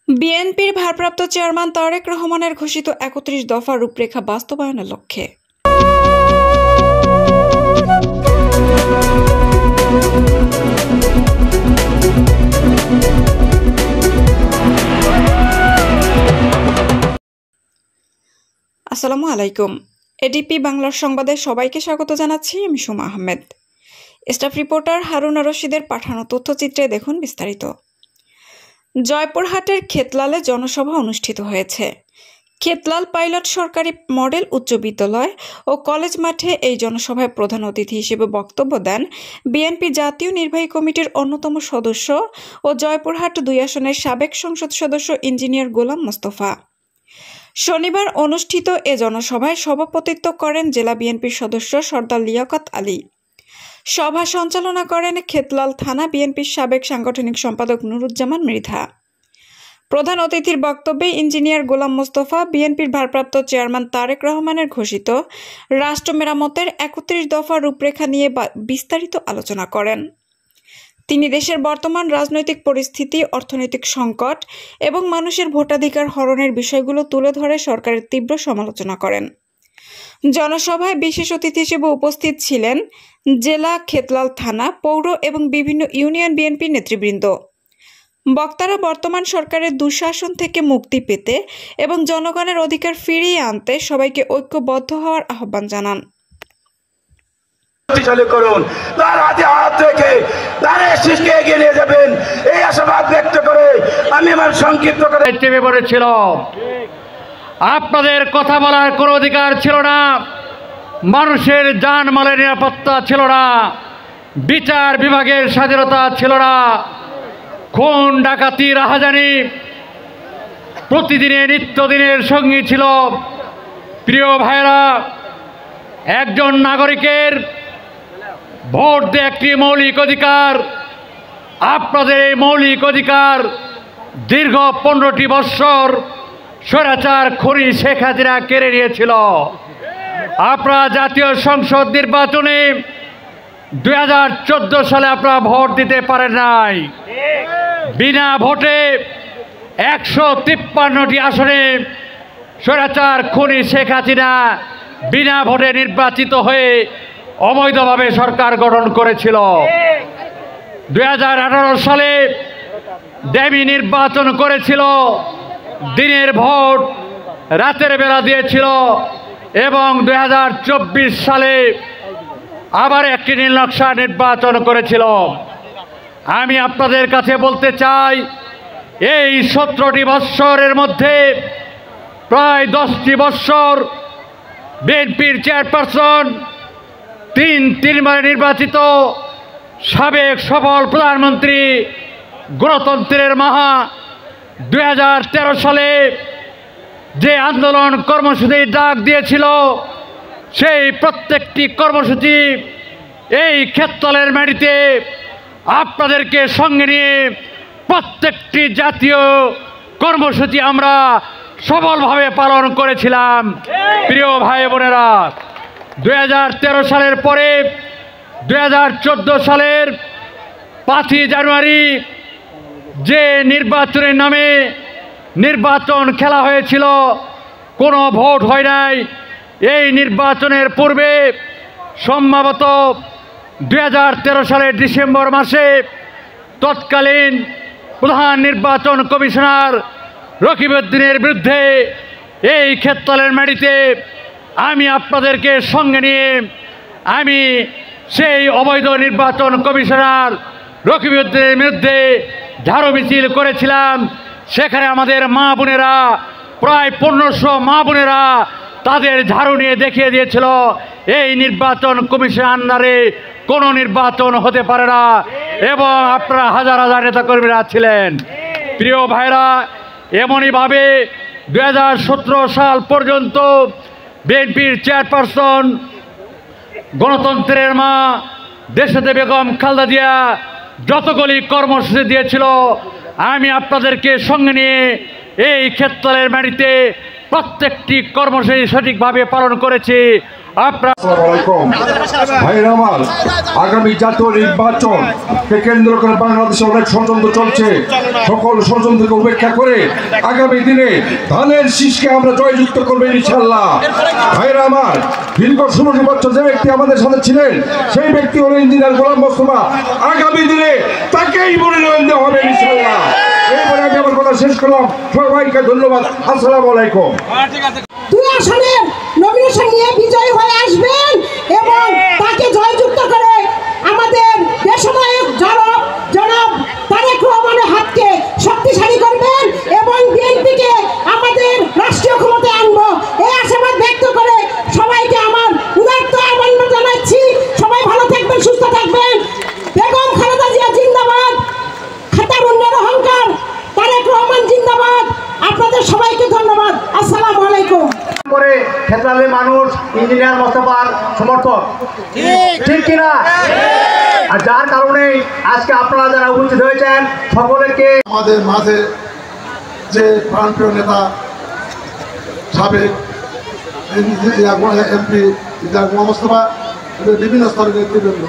বিএনপির ভারপ্রাপ্ত চেয়ারম্যান তারেক রহমানের ঘোষিত ৩১ দফা রূপরেখা বাস্তবায়নের লক্ষ্যে আসসালামু আলাইকুম। এডিপি বাংলার সংবাদে সবাইকে স্বাগত জানাচ্ছি। আমি Suma Ahmed. Staff reporter Haruna রশিদের পাঠানো তথ্যচিত্রে দেখুন বিস্তারিত। জয়পুরহাটের খেতলালে জনসভা অনুষ্ঠিত হয়েছে। খেতলাল পাইলট সরকারি মডেল উচ্চ বিদ্যালয় ও কলেজ মাঠে এই জনসভায় প্রধান অতিথি হিসেবে বক্তব্য দেন বিএনপি জাতীয় নির্বাহী কমিটির অন্যতম সদস্য ও জয়পুরহাট ২ আসনের সাবেক সংসদ সদস্য ইঞ্জিনিয়ার গোলাম মোস্তফা। শনিবার অনুষ্ঠিত এ জনসভায় সভাপতিত্ব করেন জেলা বিএনপির সদস্য সর্দার লিয়াকত আলী। সভা সঞ্চালনা করেন খেতলাল থানা বিএনপির সাবেক সাংগঠনিক সম্পাদক নুরুজ্জামান মৃধা। প্রধান অতিথির বক্তব্যে ইঞ্জিনিয়ার গোলাম মোস্তফা বিএনপির ভারপ্রাপ্ত চেয়ারম্যান তারেক রহমানের ঘোষিত রাষ্ট্র মেরামতের ৩১ দফা রূপরেখা নিয়ে বিস্তারিত আলোচনা করেন। তিনি দেশের বর্তমান রাজনৈতিক পরিস্থিতি, অর্থনৈতিক সংকট এবং মানুষের ভোটাধিকার হরণের বিষয়গুলো তুলে ধরে সরকারের তীব্র সমালোচনা করেন। জনসভায় বিশেষ অতিথি হিসেবে উপস্থিত ছিলেন জেলা, খেতলাল থানা, পৌর এবং বিভিন্ন ইউনিয়ন বিএনপি নেতৃবৃন্দ। বক্তারা বর্তমান সরকারের দুঃশাসন থেকে মুক্তি পেতে এবং জনগণের অধিকার ফিরিয়ে আনতে সবাইকে ঐক্যবদ্ধ হওয়ার আহ্বান জানান। তার হাতে হাত রেখে তারের শিষ্যকে এগিয়ে নিয়ে যাবেন এই আশাবাদ ব্যক্ত করে আমি আমার সংক্ষিপ্ত করে চেপে পড়েছিল। আপনাদের কথা বলার কোনো অধিকার ছিল না, মানুষের জানমালের নিরাপত্তা ছিল না, বিচার বিভাগের স্বাধীনতা ছিল না, খুন ডাকাতি রাহাজানি প্রতিদিনের নিত্যদিনের সঙ্গী ছিল। প্রিয় ভাইরা, একজন নাগরিকের ভোট দেওয়া একটি মৌলিক অধিকার। আপনাদের এই মৌলিক অধিকার দীর্ঘ ১৫টি বৎসর স্বৈরাচার খুনি শেখ হাসিনা কেড়ে নিয়েছিল। আপনারা জাতীয় সংসদ নির্বাচনে ২০১৪ সালে আপনারা ভোট দিতে পারেন নাই। বিনা ভোটে ১৫৩টি আসনে স্বৈরাচার খুনি শেখ হাসিনা বিনা ভোটে নির্বাচিত হয়ে অবৈধভাবে সরকার গঠন করেছিল। ২০১৮ সালে ড্যামি নির্বাচন করেছিল, দিনের ভোট রাতের বেলা দিয়েছিল এবং ২০২৪ সালে আবার একটি নীল নকশা নির্বাচন করেছিল। আমি আপনাদের কাছে বলতে চাই, এই ১৭টি বৎসরের মধ্যে প্রায় 10টি বৎসর বিএনপির চেয়ারপারসন তিনবার নির্বাচিত সাবেক সফল প্রধানমন্ত্রী গণতন্ত্রের মাহা ২০১৩ সালে যে আন্দোলন কর্মসূচির ডাক দিয়েছিল, সেই প্রত্যেকটি কর্মসূচি এই খেতলালের মাটিতে আপনাদেরকে সঙ্গে নিয়ে প্রত্যেকটি জাতীয় কর্মসূচি আমরা সফলভাবে পালন করেছিলাম। প্রিয় ভাই বোনেরা, ২০১৩ সালের পরে ২০১৪ সালের ৫ই জানুয়ারি যে নির্বাচনের নামে নির্বাচন খেলা হয়েছিল, কোনো ভোট হয় নাই। এই নির্বাচনের পূর্বে সম্ভবত ২০১৩ সালের ডিসেম্বর মাসে তৎকালীন প্রধান নির্বাচন কমিশনার রকিবউদ্দিনের বিরুদ্ধে এই খেতলালের মাটিতে আমি আপনাদেরকে সঙ্গে নিয়ে আমি সেই অবৈধ নির্বাচন কমিশনার রকিবউদ্দিনের বিরুদ্ধে ঝাড়ু মিছিল করেছিলাম। সেখানে আমাদের মা বোনেরা, প্রায় ১৫০০ মা বোনেরা তাদের ঝাড়ু নিয়ে দেখিয়ে দিয়েছিল এই নির্বাচন কমিশন আন্ডারে কোনো নির্বাচন হতে পারে না, এবং আপনারা হাজার হাজার নেতাকর্মীরা ছিলেন। প্রিয় ভাইরা, এমনইভাবে ২০১৭ সাল পর্যন্ত বিএনপির চেয়ারপারসন গণতন্ত্রের মা দেশনেত্রী বেগম খালেদা জিয়া যতগুলি কর্মসূচি দিয়েছিল, আমি আপনাদেরকে সঙ্গে নিয়ে এই খেতলালের মাটিতে প্রত্যেকটি কর্মসূচি সঠিকভাবে পালন করেছি। আপনারা ভাইয়ের আমার, আগামী জাতীয় নির্বাচনকে কেন্দ্র করে বাংলাদেশে অনেক ষড়যন্ত্র চলছে। সকল ষড়যন্ত্রকে উপেক্ষা করে আগামী দিনে ধানের শীষকে আমরা জয়যুক্ত করবো ইনশাল্লাহ। ভাইয়ের আমার, দীর্ঘ 16 বছর যে ব্যক্তি আমাদের সাথে ছিলেন সেই ব্যক্তি হলেন ইঞ্জিনিয়ার গোলাম মোস্তফা। আগামী দিনে তাকেই মনোনয়ন দেওয়া হবে ইনশাল্লাহ। এইবারে আমি আমার কথা শেষ করলাম। সবাইকে ধন্যবাদ। আসসালামু আলাইকুম। 2 আসনের নমিনেশন নিয়ে বিজয়ী হয়ে আসবেন এবং তাকে জয়যুক্ত করে আমাদের দেশনায়ক জনাব তারেক রহমানের হাতকে শক্তিশালী করবেন এবং বিএনপিকে আমাদের রাষ্ট্রীয় ক্ষমতায় আনবো, এই আশাবাদ ব্যক্ত করে সবাইকে আমার উদাত্ত আহ্বান জানাচ্ছি। সবাই ভালো থাকবেন, সুস্থ থাকবেন। বেগম খালেদা জিয়া জিন্দাবাদ, খাতারুন্নের অহংকার, তারেক রহমান জিন্দাবাদ। আপনাদের সবাইকে ধন্যবাদ। আসসালামু আলাইকুম। করে ক্ষেত্রালের মানুষ ইঞ্জিনিয়ার মোস্তফার সমর্থক, ঠিক কিনা? আর যার কারণে আজকে আপনারা যারা উপস্থিত হয়েছেন সকলকে আমাদের মাঝে যে প্রাণপ্রিয় নেতা সাবেক এমপি মোস্তফা, বিভিন্ন স্তরের নেতৃবৃন্দ